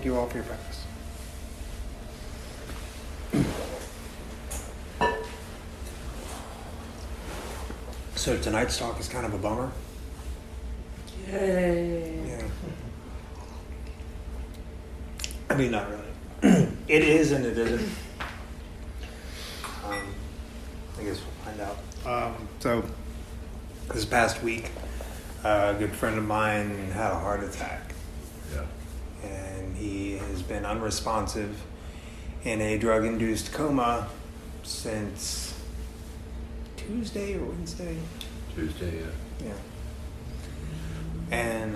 Thank you all for your practice. So tonight's talk is kind of a bummer. Yay. Yeah. I mean, not really. It is and it isn't. I guess we'll find out. So this past week, a good friend of mine had a heart attack. Yeah. And he has been unresponsive in a drug-induced coma since Tuesday or Wednesday? Tuesday, yeah. Yeah. And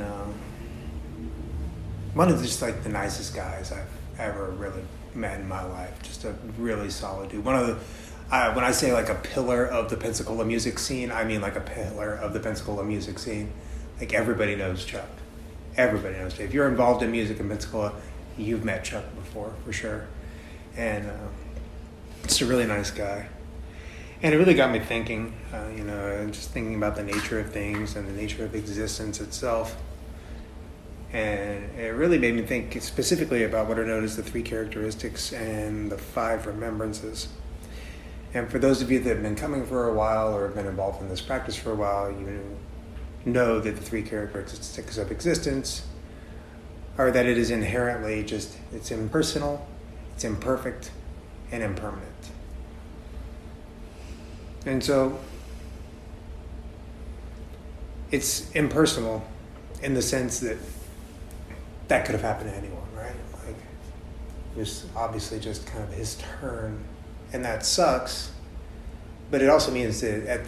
one of just like the nicest guys I've ever really met in my life. Just a really solid dude. One of the, when I say like a pillar of the Pensacola music scene, I mean like a pillar of the Pensacola music scene. Like everybody knows Chuck. Everybody knows Chuck. If you're involved in music in Pensacola, you've met Chuck before, for sure. And just a really nice guy. And it really got me thinking, just thinking about the nature of things and the nature of existence itself. And it really made me think specifically about what are known as the 3 characteristics and the 5 remembrances. And for those of you that have been coming for a while or have been involved in this practice for a while, you know that the 3 characteristics of existence are that it is inherently it's impersonal, it's imperfect, and impermanent. And so it's impersonal in the sense that could have happened to anyone, right? Like, it was obviously just kind of his turn, and that sucks. But it also means that at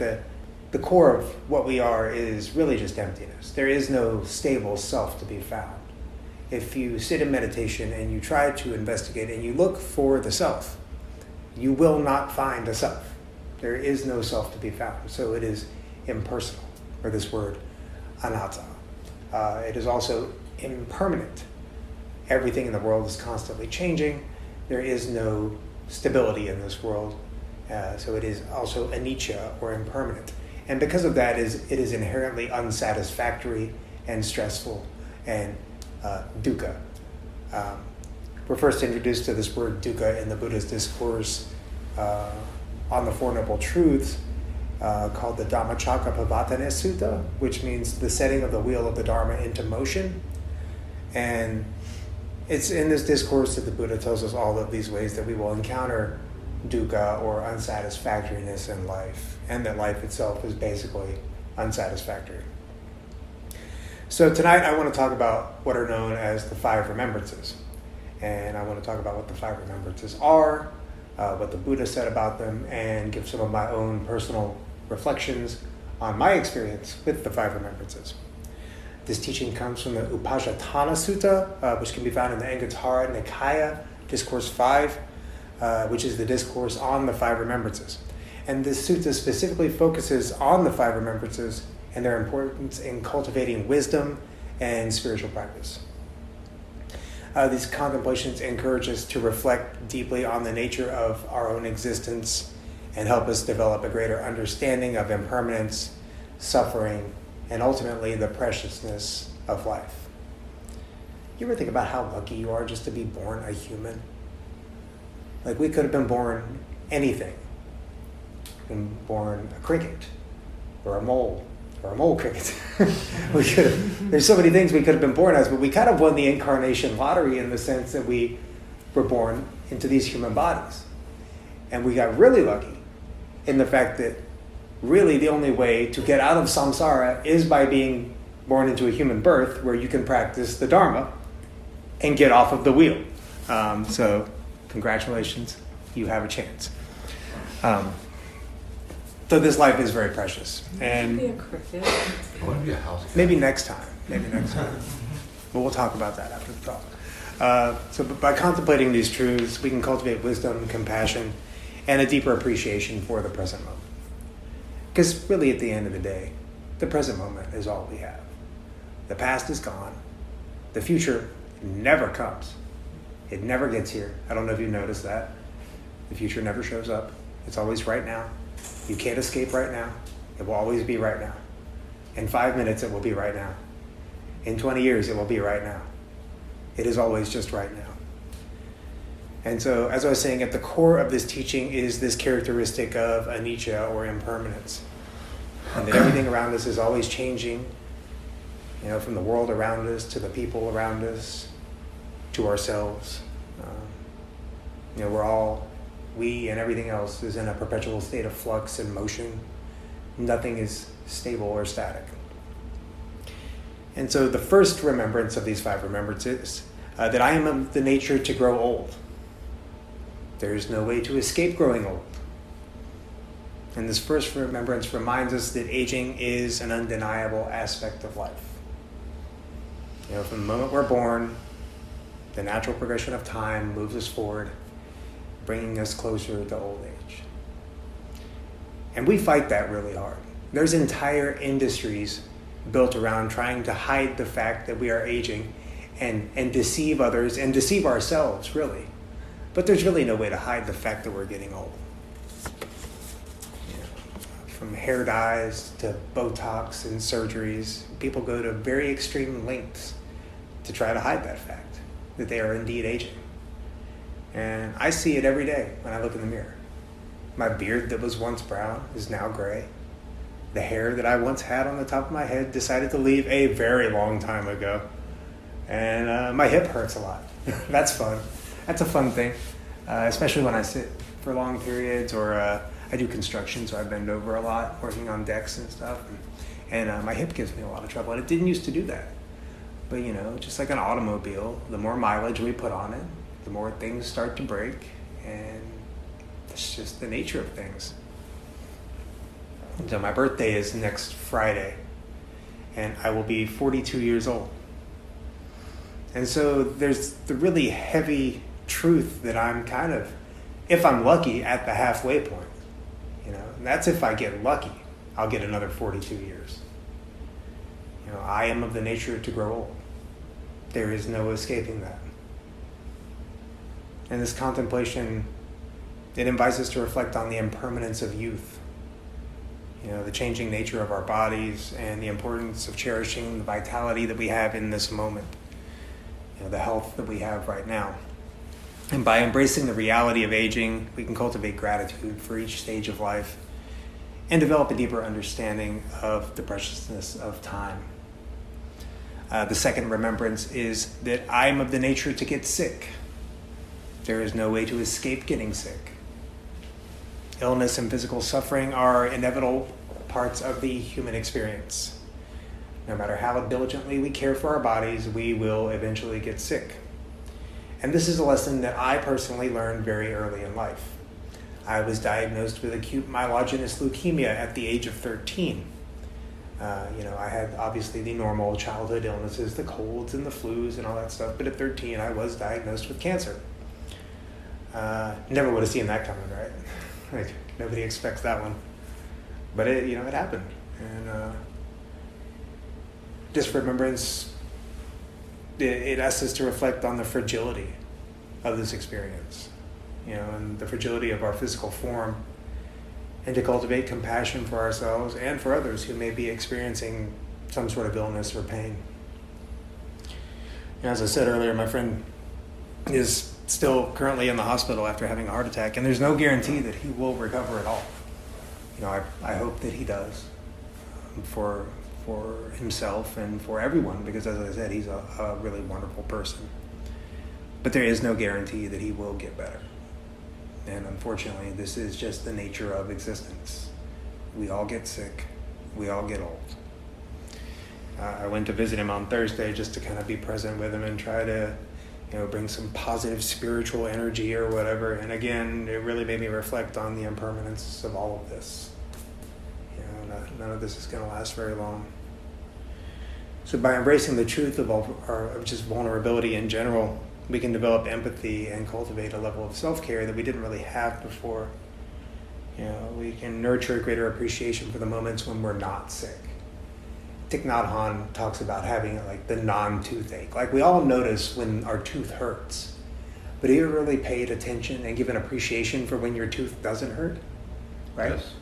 the core of what we are is really just emptiness. There is no stable self to be found. If you sit in meditation and you try to investigate and you look for the self, you will not find a self. There is no self to be found. So it is impersonal, or this word, anatta. It is also impermanent. Everything in the world is constantly changing. There is no stability in this world. So it is also anicca, or impermanent. And because of that, it is inherently unsatisfactory and stressful and dukkha. We're first introduced to this word dukkha in the Buddha's discourse on the Four Noble Truths, called the Dhammacakkappavattana Sutta, which means the setting of the wheel of the Dharma into motion. And it's in this discourse that the Buddha tells us all of these ways that we will encounter dukkha, or unsatisfactoriness in life, and that life itself is basically unsatisfactory. So tonight I want to talk about what are known as the 5 remembrances. And I want to talk about what the 5 remembrances are, what the Buddha said about them, and give some of my own personal reflections on my experience with the 5 remembrances. This teaching comes from the Upajjhatthana Sutta, which can be found in the Anguttara Nikaya, Discourse 5, which is the discourse on the 5 remembrances. And this sutta specifically focuses on the 5 remembrances and their importance in cultivating wisdom and spiritual practice. These contemplations encourage us to reflect deeply on the nature of our own existence and help us develop a greater understanding of impermanence, suffering, and ultimately the preciousness of life. You ever think about how lucky you are just to be born a human? Like, we could have been born anything. Been born a cricket, or a mole cricket. We could have, there's so many things we could have been born as, but we kind of won the incarnation lottery in the sense that we were born into these human bodies. And we got really lucky in the fact that really the only way to get out of samsara is by being born into a human birth, where you can practice the Dharma and get off of the wheel. So congratulations, you have a chance. So this life is very precious. And Be a cricket. I want to be a house cat. maybe next time. But we'll talk about that after the talk. So by contemplating these truths, we can cultivate wisdom, compassion, and a deeper appreciation for the present moment. Because really, at the end of the day, the present moment is all we have. The past is gone. The future never comes. It never gets here. I don't know if you noticed that. The future never shows up. It's always right now. You can't escape right now. It will always be right now. In 5 minutes, it will be right now. In 20 years, it will be right now. It is always just right now. And so, as I was saying, at the core of this teaching is this characteristic of anicca, or impermanence. And that everything around us is always changing, from the world around us to the people around us to ourselves. We and everything else is in a perpetual state of flux and motion. Nothing is stable or static. And so the first remembrance of these 5 remembrances, that I am of the nature to grow old. There is no way to escape growing old. And this first remembrance reminds us that aging is an undeniable aspect of life. From the moment we're born, the natural progression of time moves us forward, bringing us closer to old age. And we fight that really hard. There's entire industries built around trying to hide the fact that we are aging and deceive others and deceive ourselves, really. But there's really no way to hide the fact that we're getting old. From hair dyes to Botox and surgeries, people go to very extreme lengths to try to hide that fact, that they are indeed aging. And I see it every day when I look in the mirror. My beard that was once brown is now gray. The hair that I once had on the top of my head decided to leave a very long time ago. And my hip hurts a lot. That's fun. That's a fun thing, especially when I sit for long periods, or I do construction, so I bend over a lot, working on decks and stuff. And my hip gives me a lot of trouble, and it didn't used to do that. But, just like an automobile, the more mileage we put on it, the more things start to break, and it's just the nature of things. So my birthday is next Friday, and I will be 42 years old. And so there's the really heavy truth that I'm kind of, if I'm lucky, at the halfway point. And that's if I get lucky. I'll get another 42 years. I am of the nature to grow old. There is no escaping that. And this contemplation, it invites us to reflect on the impermanence of youth. The changing nature of our bodies, and the importance of cherishing the vitality that we have in this moment. The health that we have right now. And by embracing the reality of aging, we can cultivate gratitude for each stage of life and develop a deeper understanding of the preciousness of time. The second remembrance is that I am of the nature to get sick. There is no way to escape getting sick. Illness and physical suffering are inevitable parts of the human experience. No matter how diligently we care for our bodies, we will eventually get sick. And this is a lesson that I personally learned very early in life. I was diagnosed with acute myelogenous leukemia at the age of 13. I had obviously the normal childhood illnesses, the colds and the flus and all that stuff, but at 13 I was diagnosed with cancer. Never would have seen that coming, right? Like, nobody expects that one. But it happened. And this remembrance, it asks us to reflect on the fragility of this experience, and the fragility of our physical form, and to cultivate compassion for ourselves and for others who may be experiencing some sort of illness or pain. As I said earlier, my friend is still currently in the hospital after having a heart attack, and there's no guarantee that he will recover at all. I hope that he does, for himself and for everyone, because as I said, he's a really wonderful person. But there is no guarantee that he will get better. And unfortunately, this is just the nature of existence. We all get sick. We all get old. I went to visit him on Thursday just to kind of be present with him and try to, bring some positive spiritual energy or whatever. And again, it really made me reflect on the impermanence of all of this. None of this is going to last very long. So by embracing the truth of just vulnerability in general, we can develop empathy and cultivate a level of self-care that we didn't really have before. We can nurture greater appreciation for the moments when we're not sick. Thich Nhat Hanh talks about having the non-toothache. We all notice when our tooth hurts, but have you really paid attention and given appreciation for when your tooth doesn't hurt? Right? Yes.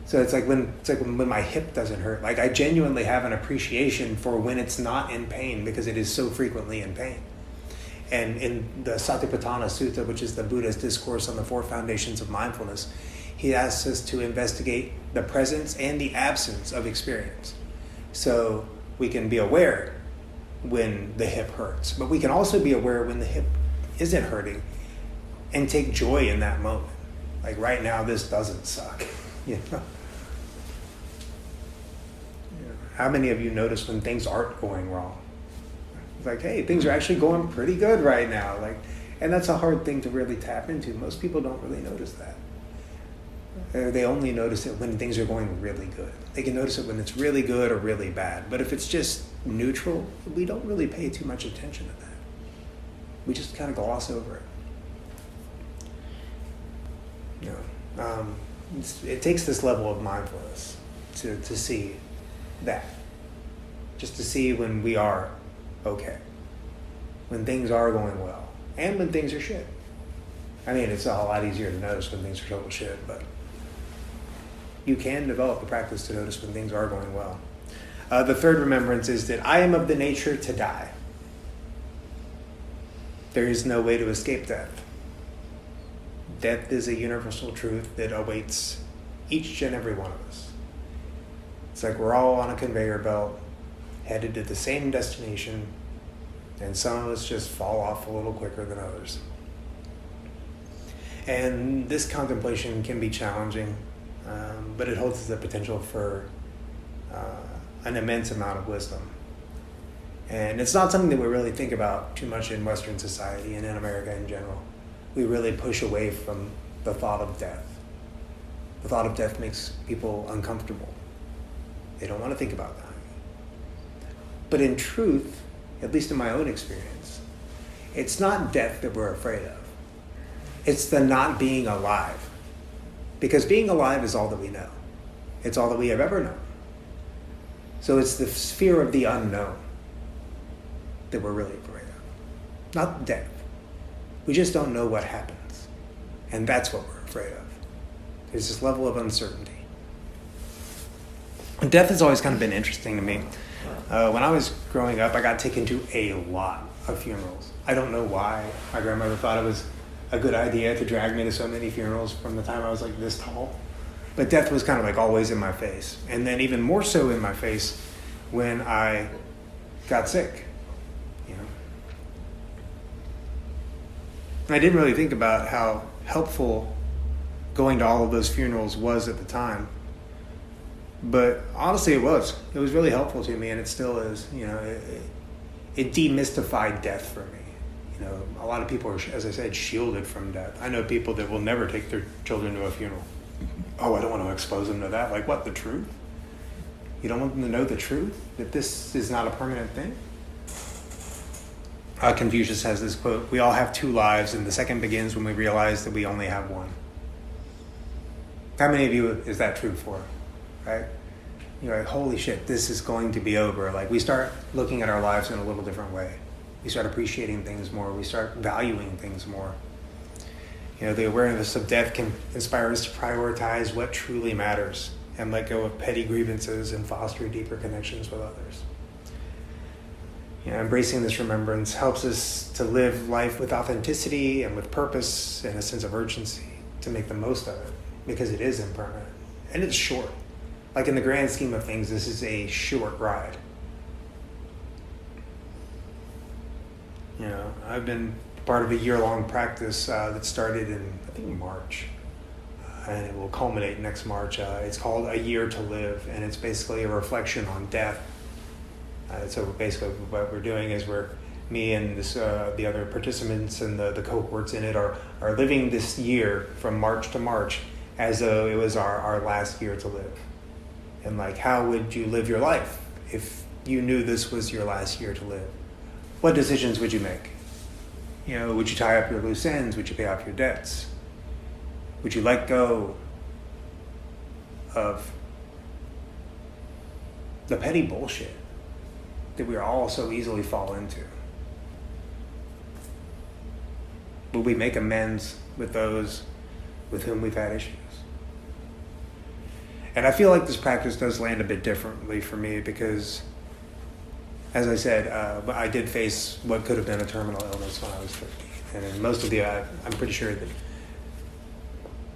So it's like when my hip doesn't hurt. I genuinely have an appreciation for when it's not in pain, because it is so frequently in pain. And in the Satipatthana Sutta, which is the Buddha's discourse on the four foundations of mindfulness, he asks us to investigate the presence and the absence of experience. So we can be aware when the hip hurts, but we can also be aware when the hip isn't hurting and take joy in that moment. Like right now, this doesn't suck. You know? How many of you notice when things aren't going wrong? It's like, hey, things are actually going pretty good right now. Like, and that's a hard thing to really tap into. Most people don't really notice that. They only notice it when things are going really good. They can notice it when it's really good or really bad. But if it's just neutral, we don't really pay too much attention to that. We just kind of gloss over it. You know, it takes this level of mindfulness to see that. Just to see when we are okay. When things are going well. And when things are shit. I mean, it's a lot easier to notice when things are total shit, but you can develop a practice to notice when things are going well. The third remembrance is that I am of the nature to die. There is no way to escape death. Death is a universal truth that awaits each and every one of us. It's like we're all on a conveyor belt, headed to the same destination, and some of us just fall off a little quicker than others. And this contemplation can be challenging, but it holds the potential for an immense amount of wisdom. And it's not something that we really think about too much in Western society and in America in general. We really push away from the thought of death. The thought of death makes people uncomfortable. They don't want to think about that. But in truth, at least in my own experience, it's not death that we're afraid of. It's the not being alive. Because being alive is all that we know. It's all that we have ever known. So it's the fear of the unknown that we're really afraid of. Not death. We just don't know what happens. And that's what we're afraid of. There's this level of uncertainty. And death has always kind of been interesting to me. When I was growing up, I got taken to a lot of funerals. I don't know why. My grandmother thought it was a good idea to drag me to so many funerals from the time I was like this tall. But death was kind of like always in my face. And then even more so in my face when I got sick. You know? And I didn't really think about how helpful going to all of those funerals was at the time. But honestly, it was. It was really helpful to me, and it still is. You know, it demystified death for me. You know, a lot of people are, as I said, shielded from death. I know people that will never take their children to a funeral. Oh, I don't want to expose them to that. Like, what, the truth? You don't want them to know the truth? That this is not a permanent thing? Confucius has this quote, "We all have two lives, and the second begins when we realize that we only have one." How many of you is that true for? Right? You're like, holy shit, this is going to be over. Like, we start looking at our lives in a little different way. We start appreciating things more. We start valuing things more. You know, the awareness of death can inspire us to prioritize what truly matters and let go of petty grievances and foster deeper connections with others. You know, embracing this remembrance helps us to live life with authenticity and with purpose and a sense of urgency to make the most of it, because it is impermanent and it's short. Like, in the grand scheme of things, this is a short ride. You know, I've been part of a year-long practice that started in, I think, March. And it will culminate next March. It's called A Year to Live, and it's basically a reflection on death. So basically what we're doing is me and the other participants and the cohorts in it are living this year from March to March as though it was our last year to live. And like, how would you live your life if you knew this was your last year to live? What decisions would you make? You know, would you tie up your loose ends? Would you pay off your debts? Would you let go of the petty bullshit that we all so easily fall into? Will we make amends with those with whom we've had issues? And I feel like this practice does land a bit differently for me because as I said, I did face what could have been a terminal illness when I was 13. And in most of the, I'm pretty sure that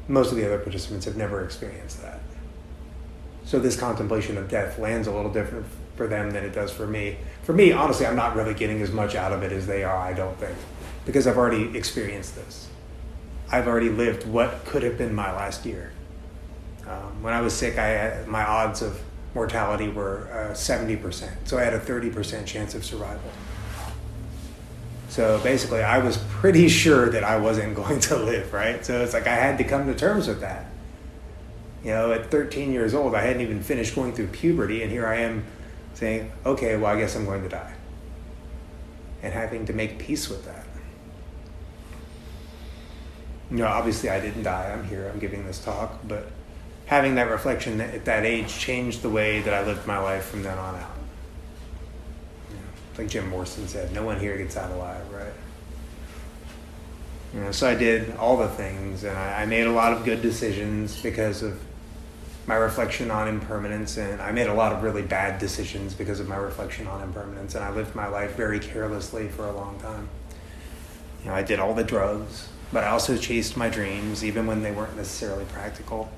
most of the other participants have never experienced that. So this contemplation of death lands a little different for them than it does for me. For me, honestly, I'm not really getting as much out of it as they are, I don't think, because I've already experienced this. I've already lived what could have been my last year. When I was sick, my odds of mortality were 70%. So I had a 30% chance of survival. So basically, I was pretty sure that I wasn't going to live, right? So it's like I had to come to terms with that. You know, at 13 years old, I hadn't even finished going through puberty, and here I am saying, okay, well, I guess I'm going to die. And having to make peace with that. You know, obviously I didn't die. I'm here, I'm giving this talk, but having that reflection at that age changed the way that I lived my life from then on out. You know, like Jim Morrison said, no one here gets out alive, right? You know, so I did all the things, and I made a lot of good decisions because of my reflection on impermanence, and I made a lot of really bad decisions because of my reflection on impermanence, and I lived my life very carelessly for a long time. You know, I did all the drugs, but I also chased my dreams, even when they weren't necessarily practical.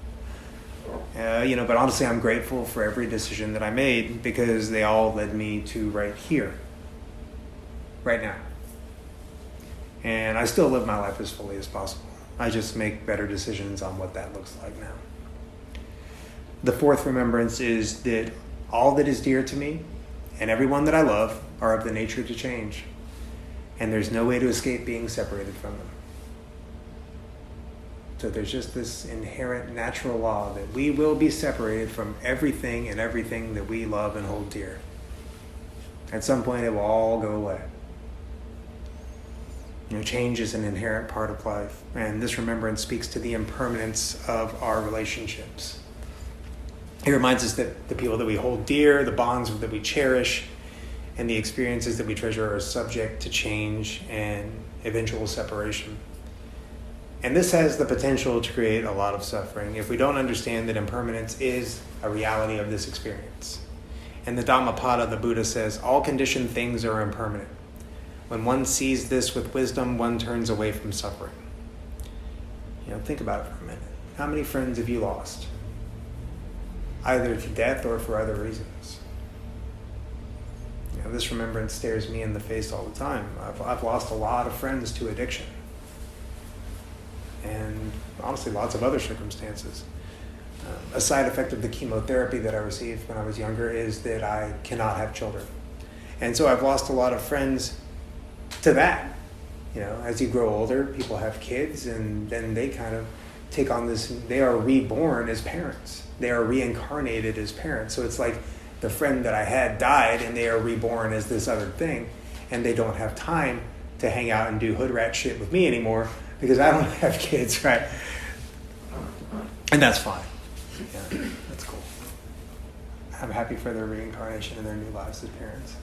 You know, but honestly, I'm grateful for every decision that I made because they all led me to right here, right now. And I still live my life as fully as possible. I just make better decisions on what that looks like now. The fourth remembrance is that all that is dear to me and everyone that I love are of the nature to change. And there's no way to escape being separated from them. So there's just this inherent natural law that we will be separated from everything and everything that we love and hold dear. At some point, it will all go away. You know, change is an inherent part of life, and this remembrance speaks to the impermanence of our relationships. It reminds us that the people that we hold dear, the bonds that we cherish, and the experiences that we treasure are subject to change and eventual separation. And this has the potential to create a lot of suffering if we don't understand that impermanence is a reality of this experience. In the Dhammapada, the Buddha says, all conditioned things are impermanent. When one sees this with wisdom, one turns away from suffering. You know, think about it for a minute. How many friends have you lost? Either to death or for other reasons. You know, this remembrance stares me in the face all the time. I've lost a lot of friends to addiction. And honestly, lots of other circumstances. A side effect of the chemotherapy that I received when I was younger is that I cannot have children. And so I've lost a lot of friends to that. You know, as you grow older, people have kids, and then they kind of take on this, they are reborn as parents. They are reincarnated as parents. So it's like the friend that I had died, and they are reborn as this other thing, and they don't have time to hang out and do hood rat shit with me anymore because I don't have kids, right? And that's fine. Yeah, that's cool. I'm happy for their reincarnation and their new lives as parents.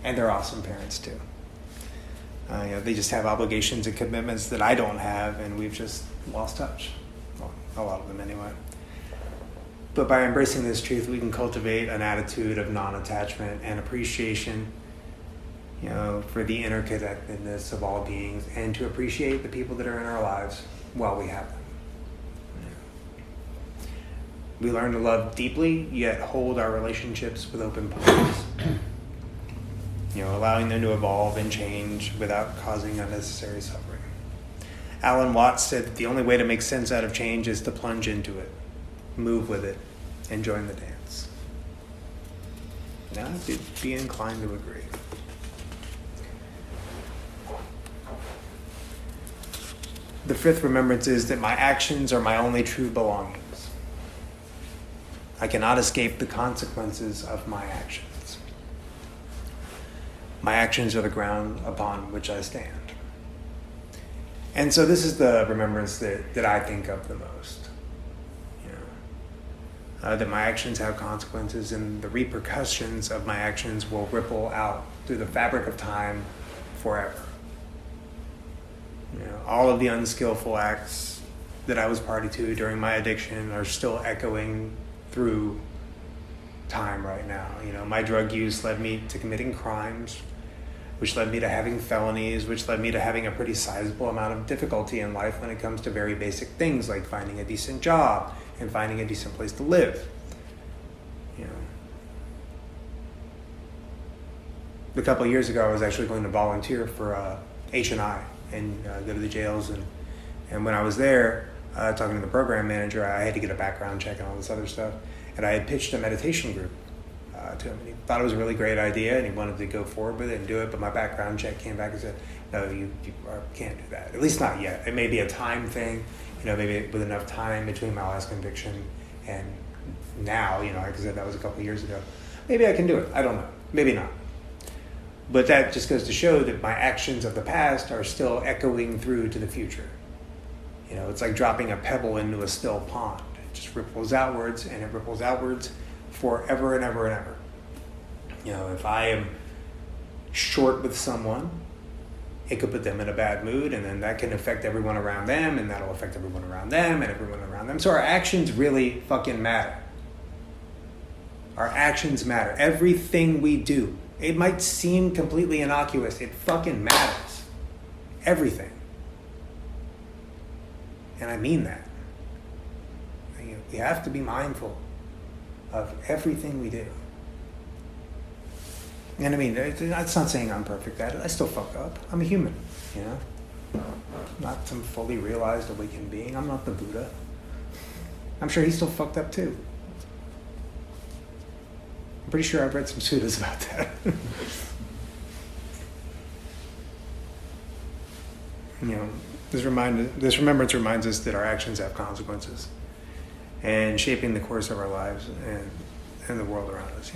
And they're awesome parents too. You know, they just have obligations and commitments that I don't have, and we've just lost touch. Well, a lot of them anyway. But by embracing this truth, we can cultivate an attitude of non-attachment and appreciation, you know, for the interconnectedness of all beings, and to appreciate the people that are in our lives while we have them. We learn to love deeply, yet hold our relationships with open palms. You know, allowing them to evolve and change without causing unnecessary suffering. Alan Watts said that the only way to make sense out of change is to plunge into it, move with it, and join the dance. Now, I'd be inclined to agree. The fifth remembrance is that my actions are my only true belongings. I cannot escape the consequences of my actions. My actions are the ground upon which I stand. And so this is the remembrance that I think of the most. You know, that my actions have consequences, and the repercussions of my actions will ripple out through the fabric of time forever. You know, all of the unskillful acts that I was party to during my addiction are still echoing through time right now. My drug use led me to committing crimes, which led me to having felonies, which led me to having a pretty sizable amount of difficulty in life when it comes to very basic things like finding a decent job and finding a decent place to live. A couple of years ago, I was actually going to volunteer for H&I and go to the jails. And when I was there, talking to the program manager, I had to get a background check and all this other stuff. And I had pitched a meditation group to him. And he thought it was a really great idea, and he wanted to go forward with it and do it. But my background check came back and said, no, you can't do that. At least not yet. It may be a time thing, maybe with enough time between my last conviction and now, like I said, that was a couple of years ago. Maybe I can do it. I don't know. Maybe not. But that just goes to show that my actions of the past are still echoing through to the future. It's like dropping a pebble into a still pond. It just ripples outwards, and it ripples outwards forever and ever and ever. If I am short with someone, it could put them in a bad mood, and then that can affect everyone around them, and that'll affect everyone around them, and everyone around them. So our actions really fucking matter. Our actions matter. Everything we do. It might seem completely innocuous. It fucking matters. Everything. And I mean that. We have to be mindful of everything we do. And I mean, that's not saying I'm perfect at it. I still fuck up. I'm a human, I'm not some fully realized awakened being. I'm not the Buddha. I'm sure he still fucked up too. I'm pretty sure I've read some suttas about that. This remembrance reminds us that our actions have consequences, and shaping the course of our lives and the world around us.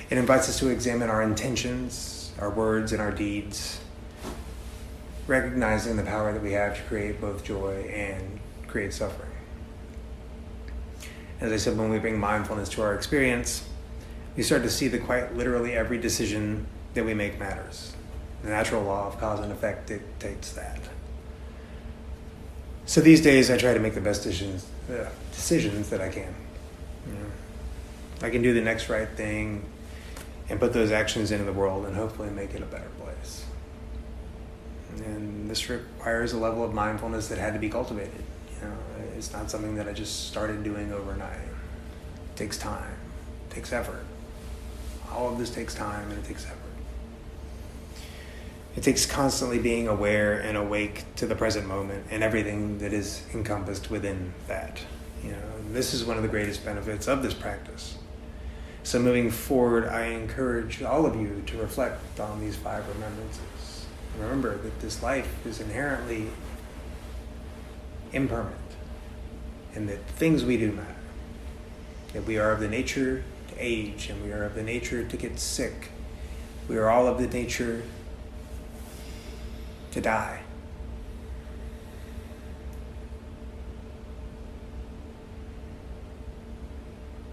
It invites us to examine our intentions, our words, and our deeds, recognizing the power that we have to create both joy and create suffering. As I said, when we bring mindfulness to our experience, we start to see that quite literally every decision that we make matters. The natural law of cause and effect dictates that. So these days, I try to make the best decisions that I can. I can do the next right thing and put those actions into the world and hopefully make it a better place. And this requires a level of mindfulness that had to be cultivated. It's not something that I just started doing overnight. It takes time. It takes effort. All of this takes time and it takes effort. It takes constantly being aware and awake to the present moment and everything that is encompassed within that. This is one of the greatest benefits of this practice. So moving forward, I encourage all of you to reflect on these 5 remembrances. Remember that this life is inherently impermanent, and that things we do matter. That we are of the nature to age, and we are of the nature to get sick. We are all of the nature to die.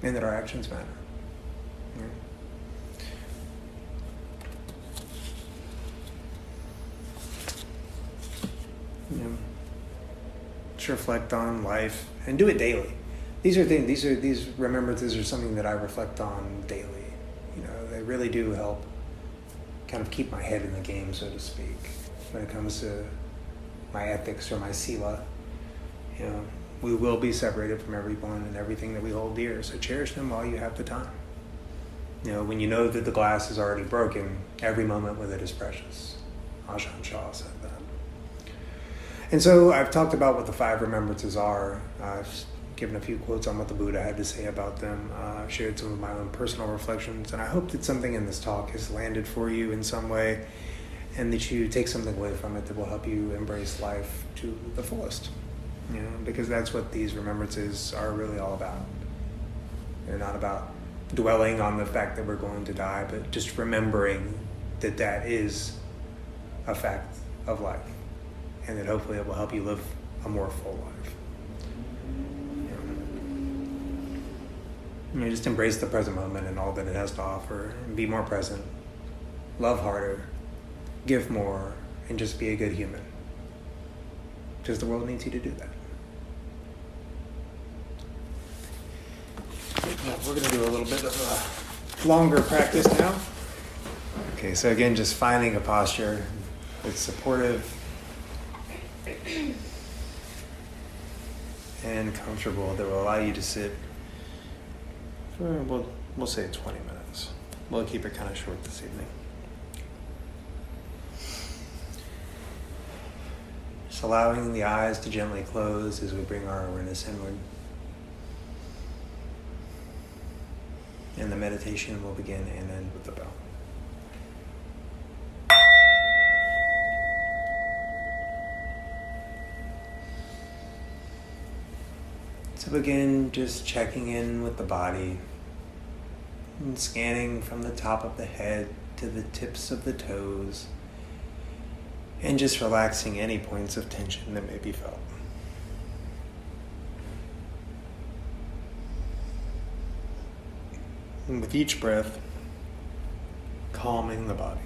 And that our actions matter. Just reflect on life and do it daily. These remembrances are something that I reflect on daily. They really do help kind of keep my head in the game, so to speak, when it comes to my ethics or my sila. We will be separated from everyone and everything that we hold dear, so cherish them while you have the time. When you know that the glass is already broken, every moment with it is precious. Ajahn Chah said that. And so I've talked about what the 5 remembrances are. I've given a few quotes on what the Buddha had to say about them. I've shared some of my own personal reflections, and I hope that something in this talk has landed for you in some way, and that you take something away from it that will help you embrace life to the fullest. Because that's what these remembrances are really all about. They're not about dwelling on the fact that we're going to die, but just remembering that that is a fact of life, and that hopefully it will help you live a more full life. Just embrace the present moment and all that it has to offer, and be more present, love harder, give more, and just be a good human. Because the world needs you to do that. Yeah, we're going to do a little bit of a longer practice now. Okay, so again, just finding a posture that's supportive and comfortable that will allow you to sit for, we'll say 20 minutes. We'll keep it kind of short this evening. Just allowing the eyes to gently close as we bring our awareness inward. And the meditation will begin and end with the bell. So begin just checking in with the body and scanning from the top of the head to the tips of the toes and just relaxing any points of tension that may be felt. And with each breath, calming the body.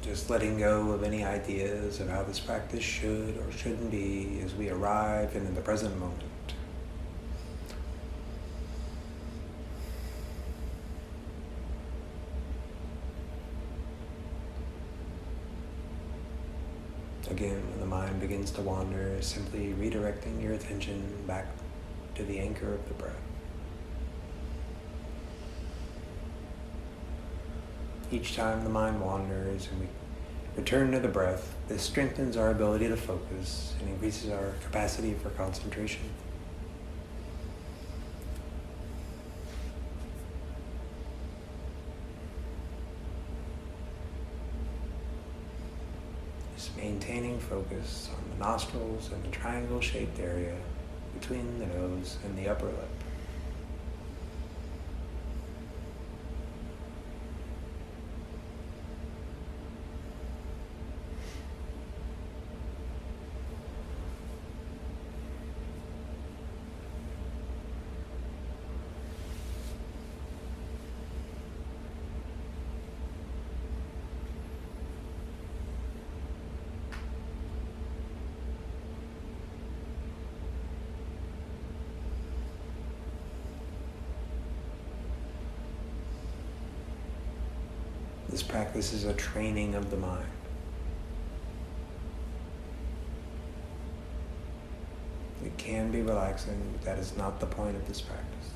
Just letting go of any ideas of how this practice should or shouldn't be as we arrive in the present moment. Again, when the mind begins to wander, simply redirecting your attention back to the anchor of the breath. Each time the mind wanders and we return to the breath, this strengthens our ability to focus and increases our capacity for concentration. Just maintaining focus on the nostrils and the triangle-shaped area between the nose and the upper lip. This practice is a training of the mind. It can be relaxing, but that is not the point of this practice.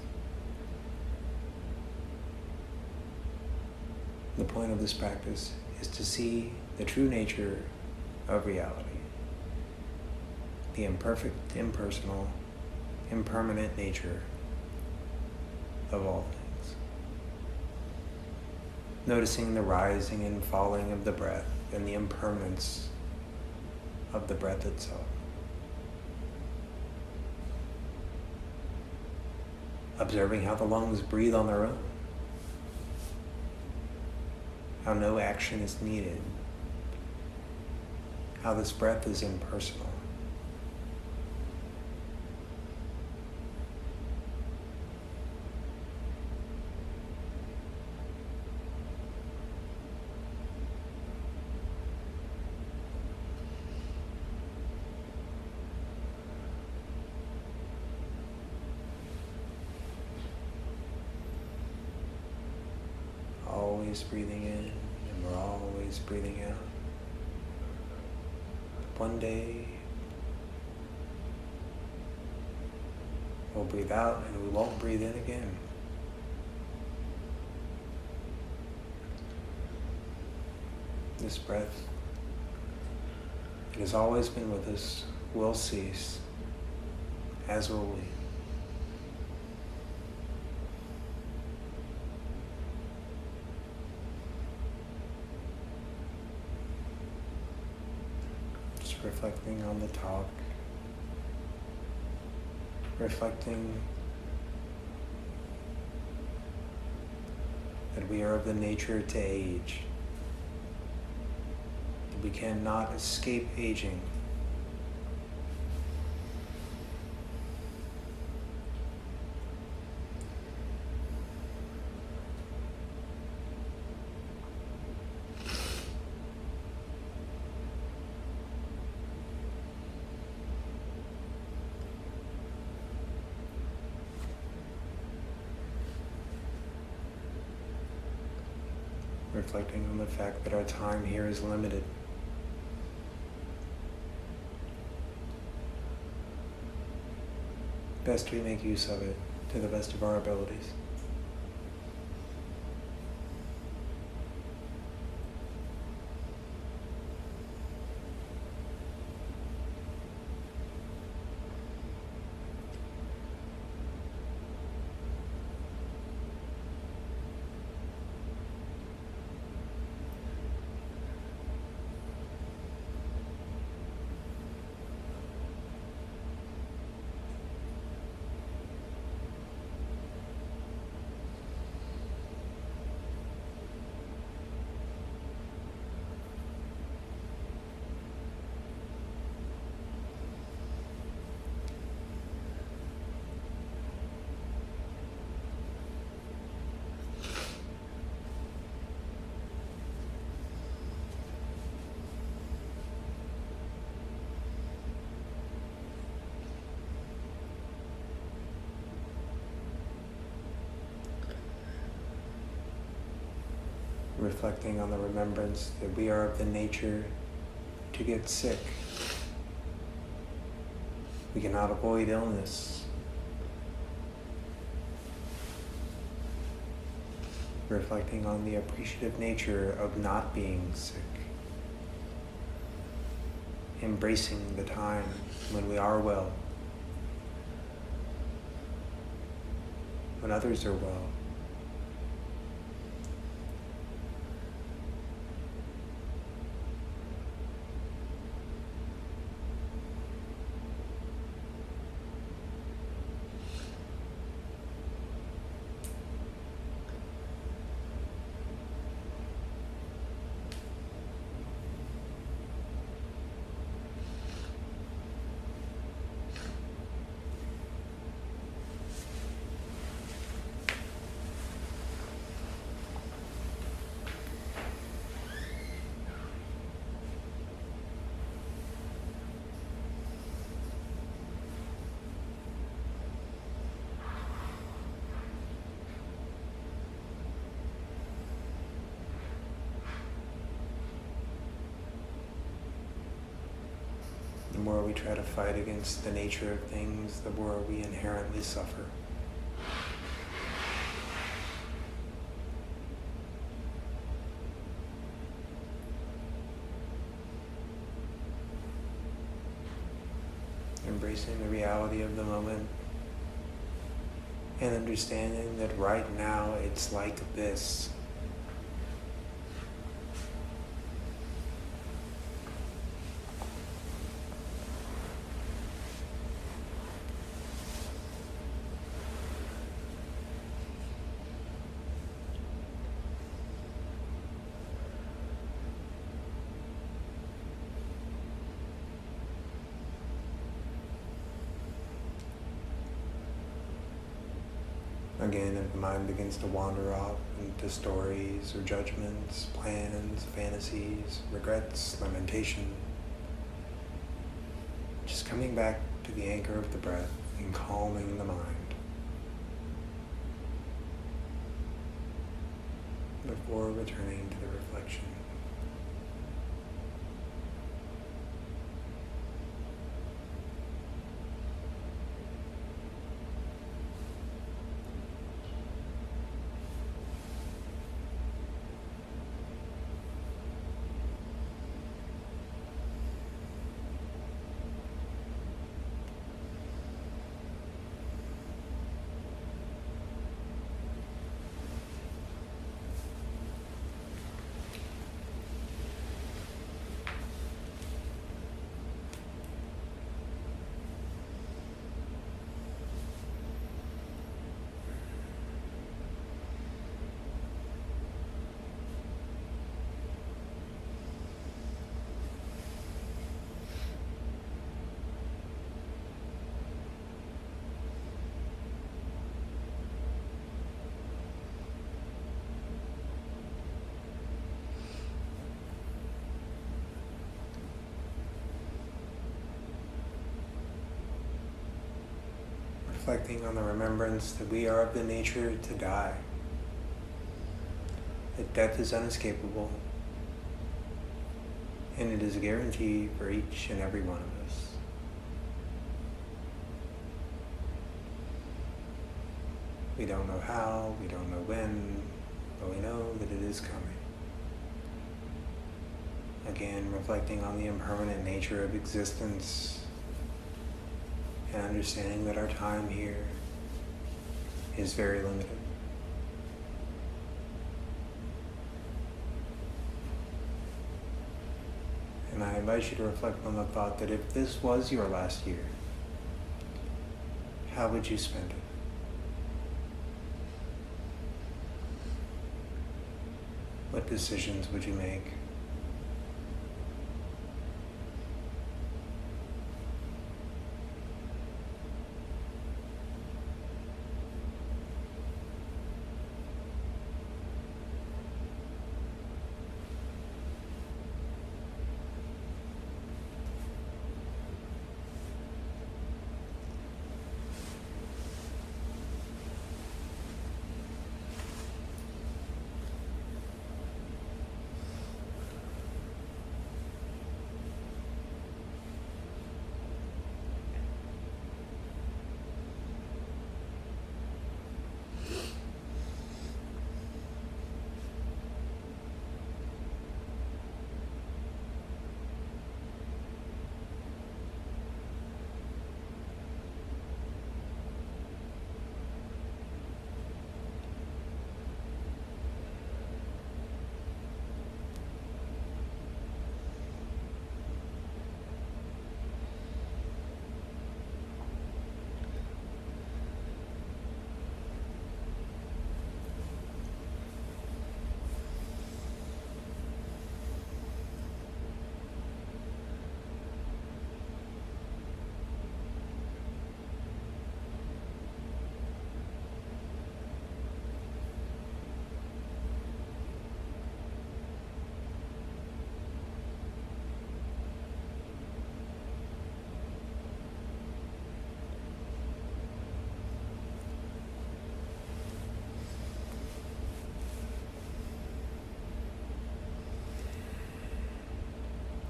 The point of this practice is to see the true nature of reality, the imperfect, impersonal, impermanent nature of all things. Noticing the rising and falling of the breath and the impermanence of the breath itself. Observing how the lungs breathe on their own. How no action is needed. How this breath is impersonal. Always breathing in, and we're always breathing out. One day, we'll breathe out and we won't breathe in again. This breath, it has always been with us, will cease, as will we. reflecting on the talk, reflecting that we are of the nature to age, that we cannot escape aging. Reflecting on the fact that our time here is limited. Best we make use of it to the best of our abilities. Reflecting on the remembrance that we are of the nature to get sick. We cannot avoid illness. Reflecting on the appreciative nature of not being sick. Embracing the time when we are well. When others are well. The more we try to fight against the nature of things, the more we inherently suffer. Embracing the reality of the moment and understanding that right now it's like this. Again, if the mind begins to wander off into stories or judgments, plans, fantasies, regrets, lamentation, just coming back to the anchor of the breath and calming the mind before returning to the reflection. reflecting on the remembrance that we are of the nature to die, that death is unescapable, and it is a guarantee for each and every one of us. We don't know how, we don't know when, but we know that it is coming. Again, reflecting on the impermanent nature of existence and understanding that our time here is very limited. And I invite you to reflect on the thought that if this was your last year, how would you spend it? What decisions would you make?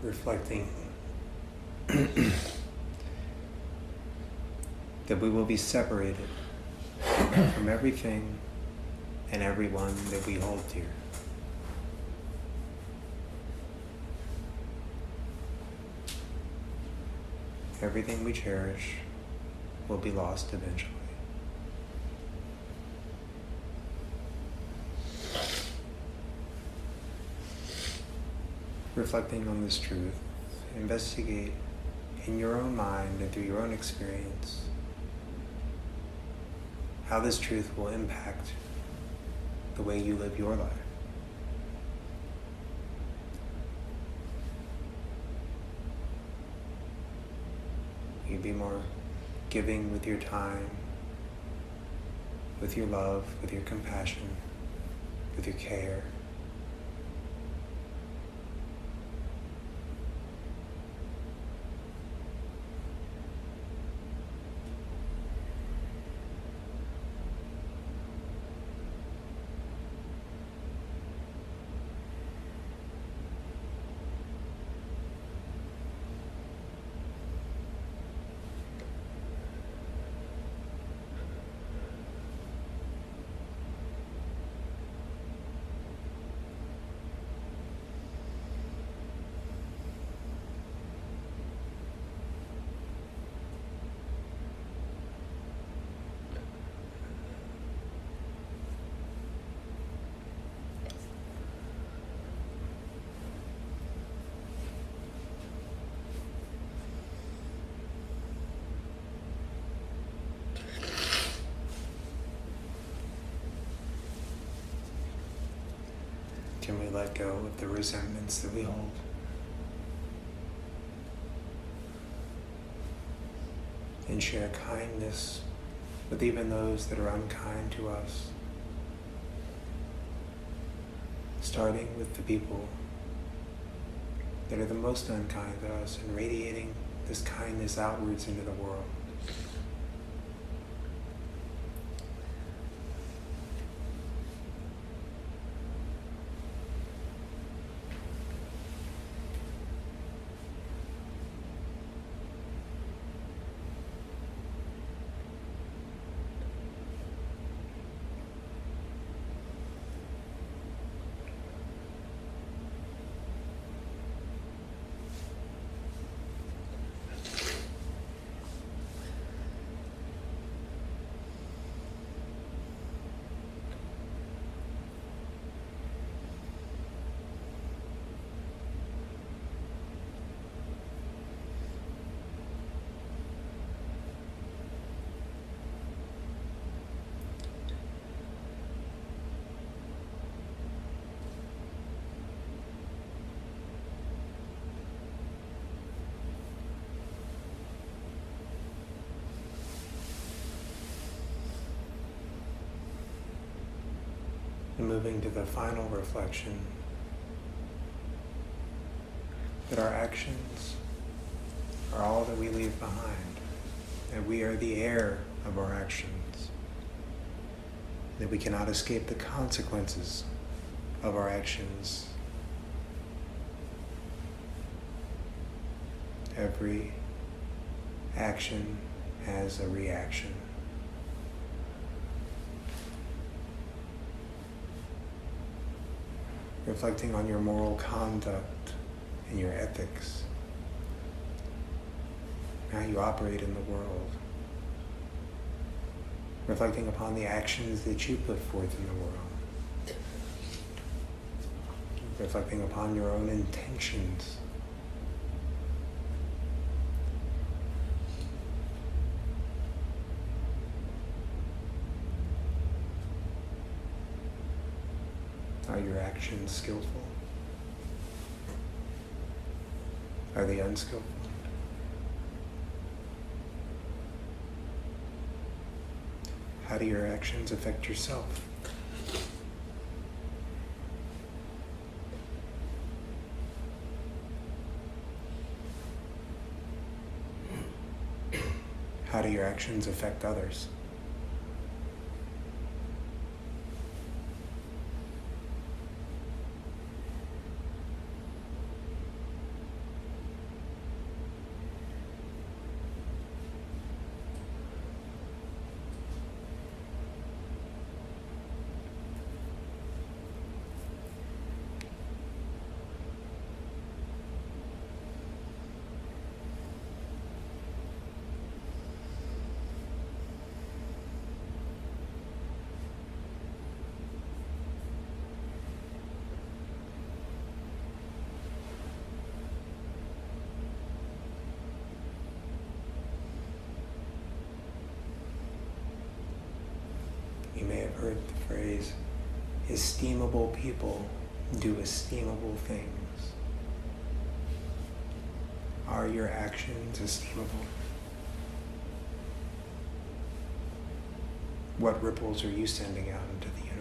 Reflecting that we will be separated from everything and everyone that we hold dear. Everything we cherish will be lost eventually. Reflecting on this truth, investigate in your own mind and through your own experience how this truth will impact the way you live your life. You be more giving with your time, with your love, with your compassion, with your care. Can we let go of the resentments that we hold? And share kindness with even those that are unkind to us? Starting with the people that are the most unkind to us and radiating this kindness outwards into the world. And moving to the final reflection, that our actions are all that we leave behind, that we are the heir of our actions, that we cannot escape the consequences of our actions. Every action has a reaction. Reflecting on your moral conduct and your ethics, how you operate in the world. Reflecting upon the actions that you put forth in the world. Reflecting upon your own intentions. Are your actions skillful? Are they unskillful? How do your actions affect yourself? How do your actions affect others? You may have heard the phrase, esteemable people do esteemable things. Are your actions esteemable? What ripples are you sending out into the